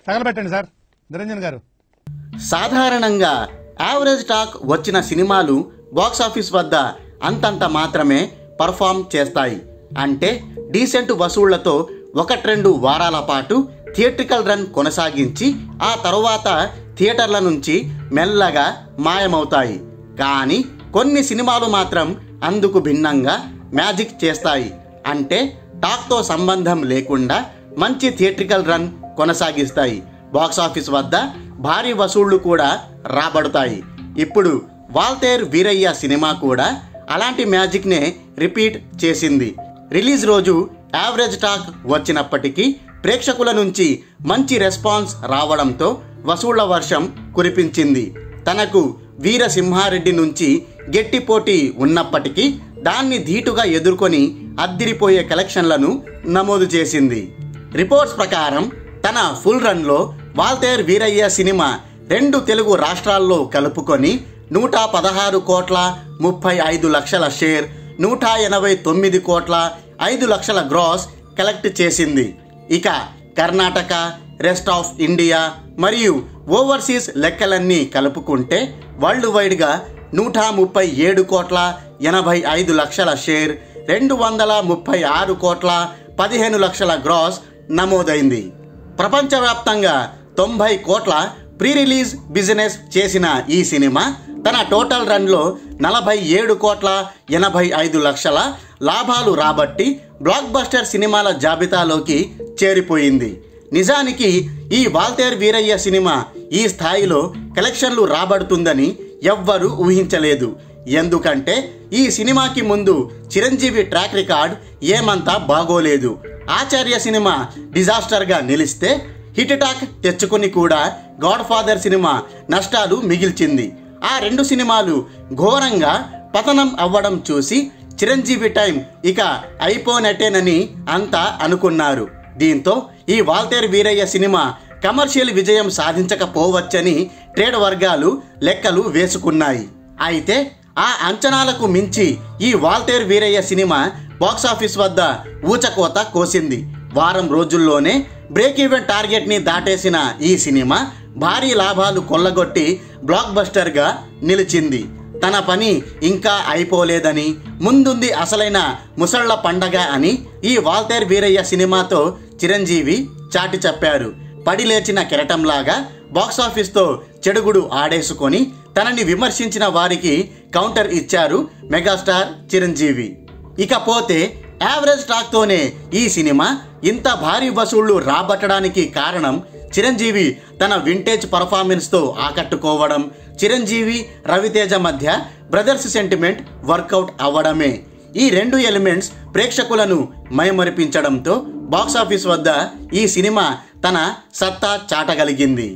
తగలబెట్టండి sir Niranjan గారు. సాధారణంగా average talk వచ్చిన సినిమాలు బాక్సాఫీస్ వద్ద అంతంత మాత్రమే పర్ఫామ్ చేస్తాయి. అంటే డీసెంట్ వసూళ్లతో 1-2 వారాల పాటు థియేట్రికల్ రన్ కొనసాగించి ఆ తరువాత థియేటర్ల నుంచి మెల్లగా మాయమవుతాయి. కానీ కొన్ని సినిమాలు మాత్రం అందుకు భిన్నంగా మ్యాజిక్ చేస్తాయి. అంటే టాక్తో సంబంధం లేకుండా మంచి థియేట్రికల్ రన్ కొనసాగిస్తాయి. బాక్సాఫీస్ వద్ద భారీ వసూళ్లు కూడా రాబడతాయి. ఇప్పుడు వాల్తేర్ వీరయ్య సినిమా కూడా అలాంటి మ్యాజిక్నే రిపీట్ చేసింది. రిలీజ్ రోజు యావరేజ్ టాక్ వచ్చినప్పటికీ ప్రేక్షకుల నుంచి మంచి రెస్పాన్స్ రావడంతో వసూళ్ల వర్షం కురిపించింది. తనకు వీరసింహారెడ్డి నుంచి గట్టి పోటీ ఉన్నప్పటికీ దాన్ని ధీటుగా ఎదుర్కొని అద్దిరిపోయే కలెక్షన్లను నమోదు చేసింది. రిపోర్ట్స్ ప్రకారం తన ఫుల్ రన్లో వాల్తేర్ వీరయ్య సినిమా 2 తెలుగు రాష్ట్రాల్లో కలుపుకొని 116,35,00,000 షేర్, 189,05,00,000 గ్రాస్ కలెక్ట్ చేసింది. ఇక కర్ణాటక, రెస్ట్ ఆఫ్ ఇండియా మరియు ఓవర్సీస్ లెక్కలన్నీ కలుపుకుంటే వరల్డ్ వైడ్గా 137,85,00,000 షేర్, 236,15,00,000 గ్రాస్ నమోదైంది. ప్రపంచవ్యాప్తంగా 90 కోట్ల ప్రీ రిలీజ్ బిజినెస్ చేసిన ఈ సినిమా తన టోటల్ రన్లో 47,85,00,000 లాభాలు రాబట్టి బ్లాక్ బస్టర్ సినిమాల జాబితాలోకి చేరిపోయింది. నిజానికి ఈ వాల్తేర్ వీరయ్య సినిమా ఈ స్థాయిలో కలెక్షన్లు రాబడుతుందని ఎవ్వరూ ఊహించలేదు. ఎందుకంటే ఈ సినిమాకి ముందు చిరంజీవి ట్రాక్ రికార్డ్ ఏమంతా బాగోలేదు. ఆచార్య సినిమా డిజాస్టర్గా నిలిస్తే హిట్ టాక్ తెచ్చుకుని కూడా గాడ్ ఫాదర్ సినిమా నష్టాలు మిగిల్చింది. ఆ 2 సినిమాలు ఘోరంగా పతనం అవ్వడం చూసి చిరంజీవి టైం ఇక అయిపోనట్టేనని అంతా అనుకున్నారు. దీంతో ఈ వాల్తేర్ వీరయ్య సినిమా కమర్షియల్ విజయం సాధించకపోవచ్చని ట్రేడ్ వర్గాలు లెక్కలు వేసుకున్నాయి. అయితే ఆ అంచనాలకు మించి ఈ వాల్తేర్ వీరయ్య సినిమా బాక్సాఫీస్ వద్ద ఊచకోత కోసింది. వారం రోజుల్లోనే బ్రేక్ ఈవెన్ టార్గెట్ని దాటేసిన ఈ సినిమా భారీ లాభాలు కొల్లగొట్టి బ్లాక్ బస్టర్గా నిలిచింది. తన పని ఇంకా అయిపోలేదని, ముందుంది అసలైన ముసళ్ల పండగ అని ఈ వాల్తేర్ వీరయ్య సినిమాతో చిరంజీవి చాటి చెప్పారు. పడి లేచిన కెరటంలాగా బాక్సాఫీస్తో చెడుగుడు ఆడేసుకొని తనని విమర్శించిన వారికి కౌంటర్ ఇచ్చారు మెగాస్టార్ చిరంజీవి. ఇకపోతే యావరేజ్ టాక్తోనే ఈ సినిమా ఇంత భారీ వసూళ్లు రాబట్టడానికి కారణం చిరంజీవి తన వింటేజ్ పర్ఫార్మెన్స్తో ఆకట్టుకోవడం, చిరంజీవి రవితేజ మధ్య బ్రదర్స్ సెంటిమెంట్ వర్కౌట్ అవ్వడమే. ఈ 2 ఎలిమెంట్స్ ప్రేక్షకులను మైమరిపించడంతో బాక్సాఫీస్ వద్ద ఈ సినిమా తన సత్తా చాటగలిగింది.